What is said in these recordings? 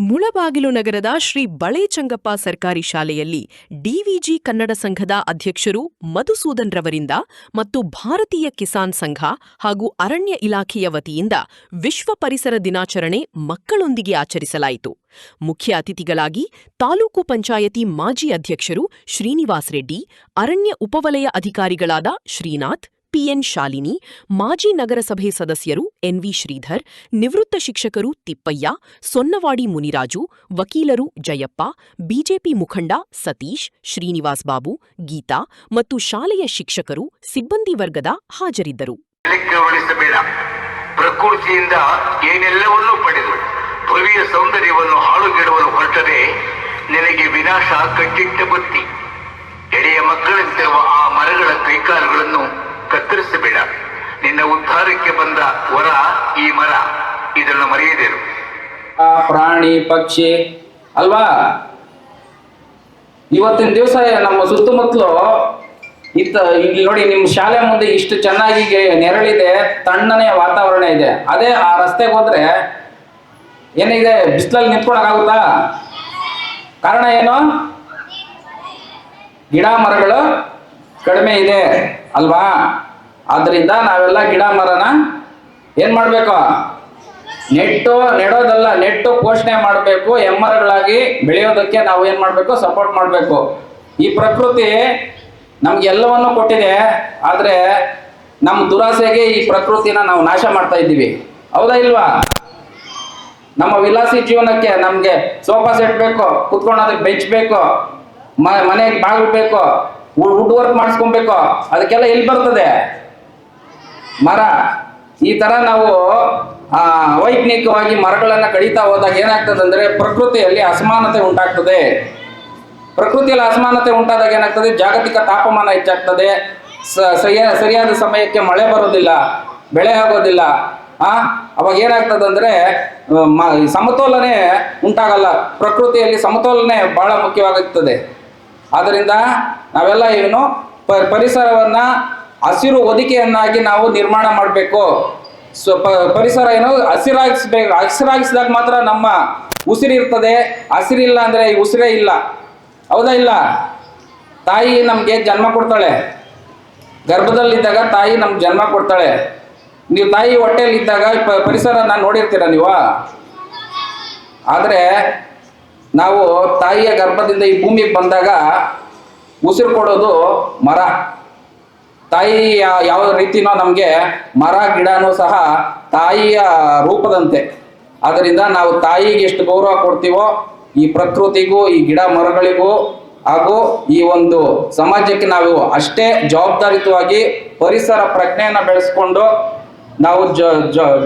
ಮುಳಬಾಗಿಲು ನಗರದ ಶ್ರೀ ಬಳೆಚಂಗಪ್ಪ ಸರ್ಕಾರಿ ಶಾಲೆಯಲ್ಲಿ ಡಿವಿಜಿ ಕನ್ನಡ ಸಂಘದ ಅಧ್ಯಕ್ಷರು ಮಧುಸೂದನ್ ರವರಿಂದ ಮತ್ತು ಭಾರತೀಯ ಕಿಸಾನ್ ಸಂಘ ಹಾಗೂ ಅರಣ್ಯ ಇಲಾಖೆಯ ವತಿಯಿಂದ ವಿಶ್ವ ಪರಿಸರ ದಿನಾಚರಣೆ ಮಕ್ಕಳೊಂದಿಗೆ ಆಚರಿಸಲಾಯಿತು. ಮುಖ್ಯ ಅತಿಥಿಗಳಾಗಿ ತಾಲೂಕು ಪಂಚಾಯತಿ ಮಾಜಿ ಅಧ್ಯಕ್ಷರು ಶ್ರೀನಿವಾಸ್ ರೆಡ್ಡಿ, ಅರಣ್ಯ ಉಪವಲಯ ಅಧಿಕಾರಿಗಳಾದ ಶ್ರೀನಾಥ್, ಪಿಎನ್ ಶಾಲಿನಿ, ಮಾಜಿ ನಗರಸಭೆ ಸದಸ್ಯರು ಎನ್ವಿ ಶ್ರೀಧರ್, ನಿವೃತ್ತ ಶಿಕ್ಷಕರು ತಿಪ್ಪಯ್ಯ, ಸೊನ್ನವಾಡಿ ಮುನಿರಾಜು, ವಕೀಲರು ಜಯಪ್ಪ, ಬಿಜೆಪಿ ಮುಖಂಡ ಸತೀಶ್, ಶ್ರೀನಿವಾಸ್ ಬಾಬು, ಗೀತಾ ಮತ್ತು ಶಾಲೆಯ ಶಿಕ್ಷಕರು, ಸಿಬ್ಬಂದಿ ವರ್ಗದ ಹಾಜರಿದ್ದರು. ಪ್ರಕೃತಿಯಿಂದ ಏನೆಲ್ಲವನ್ನೂ ಪಡೆದು ಭವ್ಯ ಸೌಂದರ್ಯವನ್ನು ಹಾಳುಗೆಡುವಲು ಹೊರಟರೆ ನಿನಗೆ ವಿನಾಶ ಕಟ್ಟಿಟ್ಟ ಬುತ್ತಿ. ಎಳೆಯ ಮಕ್ಕಳಂತಿರುವ ಆ ಮರಗಳ ಕೈಕಾಲುಗಳನ್ನು ಕತ್ತರಿಸಬೇಡ. ನಿನ್ನ ಉದ್ಧಾರಕ್ಕೆ ಬಂದ ವರ ಈ ಮರ, ಇದನ್ನು ಮರೆಯದೇನು. ಪ್ರಾಣಿ ಪಕ್ಷಿ ಅಲ್ವಾ, ಇವತ್ತಿನ ದಿವಸ ನಮ್ಮ ಸುತ್ತಮುತ್ತಲು ಇಲ್ಲಿ ನೋಡಿ, ನಿಮ್ಮ ಶಾಲೆ ಮುಂದೆ ಇಷ್ಟು ಚೆನ್ನಾಗಿ ನೆರಳಿದೆ, ತಣ್ಣನೆಯ ವಾತಾವರಣ ಇದೆ. ಅದೇ ಆ ರಸ್ತೆಗೆ ಹೋದ್ರೆ ಏನಿದೆ, ಬಿಸಿಲಲ್ಲಿ ನಿಂತ್ಕೊಳಕ್ಕಾಗುತ್ತಾ? ಕಾರಣ ಏನು? ಗಿಡ ಮರಗಳು ಕಡಿಮೆ ಇದೆ ಅಲ್ವಾ? ಆದ್ರಿಂದ ನಾವೆಲ್ಲ ಗಿಡ ಮರನ ಏನ್ ಮಾಡ್ಬೇಕು? ನೆಡೋದಲ್ಲ, ನೆಟ್ಟು ಪೋಷಣೆ ಮಾಡಬೇಕು. ಎಮ್ಮರಗಳಾಗಿ ಬೆಳೆಯೋದಕ್ಕೆ ನಾವು ಏನ್ ಮಾಡ್ಬೇಕು? ಸಪೋರ್ಟ್ ಮಾಡಬೇಕು. ಈ ಪ್ರಕೃತಿ ನಮ್ಗೆ ಎಲ್ಲವನ್ನೂ ಕೊಟ್ಟಿದೆ, ಆದ್ರೆ ನಮ್ಮ ದುರಾಸೆಗೆ ಈ ಪ್ರಕೃತಿನ ನಾವು ನಾಶ ಮಾಡ್ತಾ ಇದ್ದೀವಿ. ಹೌದಾ ಇಲ್ವಾ? ನಮ್ಮ ವಿಲಾಸಿ ಜೀವನಕ್ಕೆ ನಮ್ಗೆ ಸೋಫಾ ಸೆಟ್ ಬೇಕು, ಕುತ್ಕೊಳ್ಳೋದಕ್ಕೆ ಬೆಂಚ್ ಬೇಕು, ಮನೆಗೆ ಬಾಗಿಲು ಬೇಕು, ವುಡ್ ವರ್ಕ್ ಮಾಡಿಸ್ಕೊಬೇಕು. ಅದಕ್ಕೆಲ್ಲ ಎಲ್ಲಿ ಬರ್ತದೆ? ಮರ. ಈ ತರ ನಾವು ಅವೈಜ್ಞಾನಿಕವಾಗಿ ಮರಗಳನ್ನ ಕಡಿತಾ ಹೋದಾಗ ಏನಾಗ್ತದೆ ಅಂದ್ರೆ ಪ್ರಕೃತಿಯಲ್ಲಿ ಅಸಮಾನತೆ ಉಂಟಾಗ್ತದೆ. ಪ್ರಕೃತಿಯಲ್ಲಿ ಅಸಮಾನತೆ ಉಂಟಾದಾಗ ಏನಾಗ್ತದೆ? ಜಾಗತಿಕ ತಾಪಮಾನ ಹೆಚ್ಚಾಗ್ತದೆ, ಸರಿಯಾದ ಸಮಯಕ್ಕೆ ಮಳೆ ಬರೋದಿಲ್ಲ, ಬೆಳೆ ಆಗೋದಿಲ್ಲ. ಅವಾಗ ಏನಾಗ್ತದೆ ಅಂದ್ರೆ ಸಮತೋಲನೆ ಉಂಟಾಗಲ್ಲ. ಪ್ರಕೃತಿಯಲ್ಲಿ ಸಮತೋಲನೆ ಬಹಳ ಮುಖ್ಯವಾಗುತ್ತದೆ. ಆದ್ದರಿಂದ ನಾವೆಲ್ಲ ಏನು ಪರಿಸರವನ್ನ ಹಸಿರು ಹೊದಿಕೆಯನ್ನಾಗಿ ನಾವು ನಿರ್ಮಾಣ ಮಾಡಬೇಕು. ಪರಿಸರ ಏನು ಹಸಿರಾಗಿಸ್ಬೇಕು. ಹಸಿರಾಗಿಸಿದಾಗ ಮಾತ್ರ ನಮ್ಮ ಉಸಿರಿರ್ತದೆ. ಹಸಿರಿಲ್ಲ ಅಂದ್ರೆ ಈ ಉಸಿರೇ ಇಲ್ಲ. ಹೌದಾ ಇಲ್ಲ? ತಾಯಿ ನಮ್ಗೆ ಜನ್ಮ ಕೊಡ್ತಾಳೆ. ಗರ್ಭದಲ್ಲಿದ್ದಾಗ ತಾಯಿ ನಮ್ಗೆ ಜನ್ಮ ಕೊಡ್ತಾಳೆ. ನೀವು ತಾಯಿ ಹೊಟ್ಟೆಯಲ್ಲಿ ಇದ್ದಾಗ ಪರಿಸರನ ನೋಡಿರ್ತೀರ ನೀವು. ಆದ್ರೆ ನಾವು ತಾಯಿಯ ಗರ್ಭದಿಂದ ಈ ಭೂಮಿಗೆ ಬಂದಾಗ ಉಸಿರು ಕೊಡೋದು ಮರ. ತಾಯಿ ಯಾವ ರೀತಿನೋ ನಮಗೆ ಮರ ಗಿಡನೂ ಸಹ ತಾಯಿಯ ರೂಪದಂತೆ. ಆದ್ದರಿಂದ ನಾವು ತಾಯಿಗೆ ಎಷ್ಟು ಗೌರವ ಕೊಡ್ತೀವೋ ಈ ಪ್ರಕೃತಿಗೂ, ಈ ಗಿಡ ಮರಗಳಿಗೂ ಹಾಗೂ ಈ ಒಂದು ಸಮಾಜಕ್ಕೆ ನಾವು ಅಷ್ಟೇ ಜವಾಬ್ದಾರಿಯುತವಾಗಿ ಪರಿಸರ ಪ್ರಜ್ಞೆಯನ್ನು ಬೆಳೆಸ್ಕೊಂಡು ನಾವು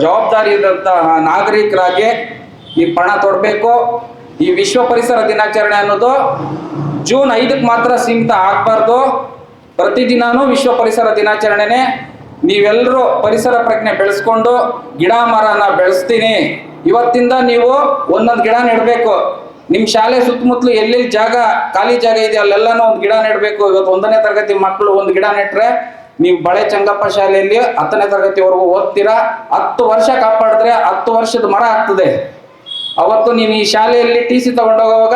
ಜವಾಬ್ದಾರಿಯಾದಂತಹ ನಾಗರಿಕರಾಗಿ ಈ ಪಣ ತೊಡಬೇಕು. ಈ ವಿಶ್ವ ಪರಿಸರ ದಿನಾಚರಣೆ ಅನ್ನೋದು ಜೂನ್ 5ಕ್ಕೆ ಮಾತ್ರ ಸೀಮಿತ ಆಗಬಾರ್ದು. ಪ್ರತಿದಿನಾನೂ ವಿಶ್ವ ಪರಿಸರ ದಿನಾಚರಣೆನೇ. ನೀವೆಲ್ಲರೂ ಪರಿಸರ ಪ್ರಜ್ಞೆ ಬೆಳೆಸ್ಕೊಂಡು ಗಿಡ ಮರನ ಬೆಳೆಸ್ತೀನಿ. ಇವತ್ತಿಂದ ನೀವು ಒಂದೊಂದು ಗಿಡ ನೆಡಬೇಕು. ನಿಮ್ಮ ಶಾಲೆ ಸುತ್ತಮುತ್ತಲು ಎಲ್ಲೆಲ್ಲಿ ಖಾಲಿ ಜಾಗ ಇದೆ ಅಲ್ಲೆಲ್ಲಾನು ಒಂದು ಗಿಡ ನೆಡಬೇಕು. ಇವತ್ತು 1ನೇ ತರಗತಿ ಮಕ್ಕಳು ಒಂದು ಗಿಡ ನೆಟ್ರೆ ನೀವು ಬಳೆಚಂಗಪ್ಪ ಶಾಲೆಯಲ್ಲಿ 10ನೇ ತರಗತಿವರೆಗೂ ಓದ್ತೀರಾ. 10 ವರ್ಷ ಕಾಪಾಡಿದ್ರೆ 10 ವರ್ಷದ ಮರ ಆಗ್ತದೆ. ಅವತ್ತು ನೀನು ಈ ಶಾಲೆಯಲ್ಲಿ TC ತಗೊಂಡೋಗುವಾಗ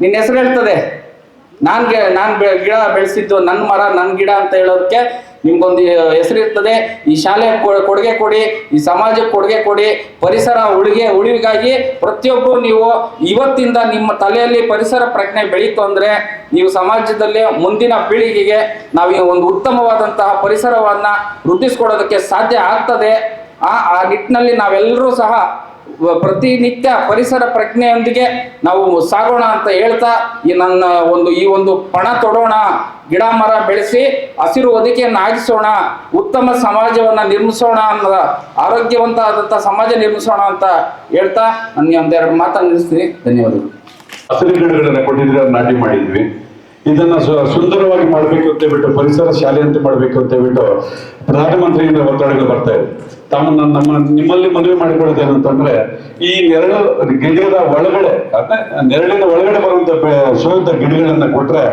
ನಿನ್ನ ಹೆಸರು ಹೇಳ್ತದೆ. ನಾನು ಗಿಡ ಬೆಳೆಸಿದ್ದು, ನನ್ನ ಮರ ನನ್ನ ಗಿಡ ಅಂತ ಹೇಳೋದಕ್ಕೆ ನಿಮ್ಗೊಂದು ಹೆಸರು ಇರ್ತದೆ. ಈ ಶಾಲೆ ಕೊಡುಗೆ ಕೊಡಿ, ಈ ಸಮಾಜಕ್ಕೆ ಕೊಡುಗೆ ಕೊಡಿ. ಪರಿಸರ ಉಳಿವಿಗಾಗಿ ಪ್ರತಿಯೊಬ್ಬರು ನೀವು ಇವತ್ತಿಂದ ನಿಮ್ಮ ತಲೆಯಲ್ಲಿ ಪರಿಸರ ಪ್ರಜ್ಞೆ ಬೆಳೀತು ಅಂದ್ರೆ ನೀವು ಸಮಾಜದಲ್ಲಿ ಮುಂದಿನ ಪೀಳಿಗೆಗೆ ನಾವು ಒಂದು ಉತ್ತಮವಾದಂತಹ ಪರಿಸರವನ್ನ ವೃದ್ಧಿಸ್ಕೊಡೋದಕ್ಕೆ ಸಾಧ್ಯ ಆಗ್ತದೆ. ಆ ನಿಟ್ಟಿನಲ್ಲಿ ನಾವೆಲ್ಲರೂ ಸಹ ಪ್ರತಿನಿತ್ಯ ಪರಿಸರ ಪ್ರಜ್ಞೆಯೊಂದಿಗೆ ನಾವು ಸಾಗೋಣ ಅಂತ ಹೇಳ್ತಾ ಈ ಒಂದು ಪಣ ತೊಡೋಣ. ಗಿಡ ಮರ ಬೆಳೆಸಿ ಹಸಿರು ಹೊದಿಕೆಯನ್ನು ಆಗಿಸೋಣ. ಉತ್ತಮ ಸಮಾಜವನ್ನ ನಿರ್ಮಿಸೋಣ, ಆರೋಗ್ಯವಂತವಾದಂತಹ ಸಮಾಜ ನಿರ್ಮಿಸೋಣ ಅಂತ ಹೇಳ್ತಾ ನಾನು ಒಂದೆರಡು ಮಾತನ್ನು ನಿಲ್ಲಿಸ್ತೀನಿ. ಧನ್ಯವಾದಗಳು. ಹಸಿರು ಗಿಡಗಳನ್ನ ಕೊಟ್ಟಿದ್ರೆ ನಾಟಿ ಮಾಡಿದ್ವಿ. ಇದನ್ನ ಸುಂದರವಾಗಿ ಮಾಡಬೇಕು ಅಂತ ಹೇಳ್ಬಿಟ್ಟು, ಪರಿಸರ ಶಾಲೆ ಅಂತ ಮಾಡಬೇಕು ಅಂತ ಹೇಳ್ಬಿಟ್ಟು ಪ್ರಧಾನಮಂತ್ರಿಯಿಂದ ಒತ್ತಡಗಳು ಬರ್ತಾ ಇದೆ. ನಿಮ್ಮಲ್ಲಿ ಮನವಿ ಮಾಡಿಕೊಳ್ಳೋದು ಏನಂತಂದ್ರೆ, ಈ ಗಿಡದ ಒಳಗಡೆ ಅಂದ್ರೆ ನೆರಳಿನ ಒಳಗಡೆ ಬರುವಂತ ಶೋಧ ಗಿಡಗಳನ್ನ ಕೊಟ್ರೆ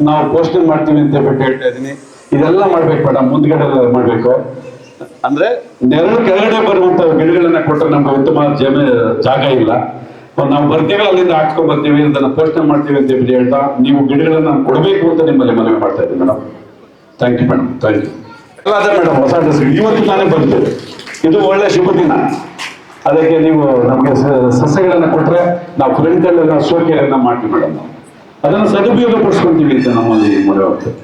ನಾವು ಪೋಷಣೆ ಮಾಡ್ತೀವಿ ಅಂತ ಹೇಳ್ಬಿಟ್ಟು ಹೇಳ್ತಾ ಇದೀನಿ. ಇದೆಲ್ಲ ಮಾಡ್ಬೇಕು ಬೇಡ, ಮುಂದ್ಗಡೆ ಮಾಡ್ಬೇಕು. ಅಂದ್ರೆ ನೆರಳು ಕೆಳಗಡೆ ಬರುವಂತ ಗಿಡಗಳನ್ನ ಕೊಟ್ಟರೆ ನಮ್ಗೆ ಉತ್ತಮ ಜಾಗ ಇಲ್ಲ. ನಾವು ಬರ್ತೀವಿ ಅಲ್ಲಿಂದ ಹಾಕ್ಕೊಂಡ್ ಬರ್ತೀವಿ ಅದನ್ನ ಪೋಷಣೆ ಮಾಡ್ತೀವಿ ಅಂತ ಹೇಳಿ ಹೇಳ್ತಾ ನೀವು ಗಿಡಗಳನ್ನ ಕೊಡಬೇಕು ಅಂತ ನಿಮ್ಮಲ್ಲಿ ಮನವಿ ಮಾಡ್ತಾ ಇದ್ದೀನಿ madam. Thank you madam, thank you. ಅದೇ ಮೇಡಮ್, ಹೊಸ ಡ್ರೆಸ್ ಇವತ್ತು ನಾನೇ ಬಂದಿದ್ದೇವೆ, ಇದು ಒಳ್ಳೆ ಶುಭ ದಿನ. ಅದಕ್ಕೆ ನೀವು ನಮಗೆ ಸಸ್ಯಗಳನ್ನ ಕೊಟ್ರೆ ನಾವು ಫ್ರೆಂಡ್ಗಳೆಲ್ಲ ಶೋಕಿಯನ್ನ ಮಾಡ್ತೀವಿ ಮೇಡಮ್. ನಾವು ಅದನ್ನು ಸದುಪಯೋಗ ಪಡಿಸ್ಕೊಂತೀವಿ ಅಂತ ನಮ್ಮಲ್ಲಿ ಮನವಿ ಆಗ್ತದೆ.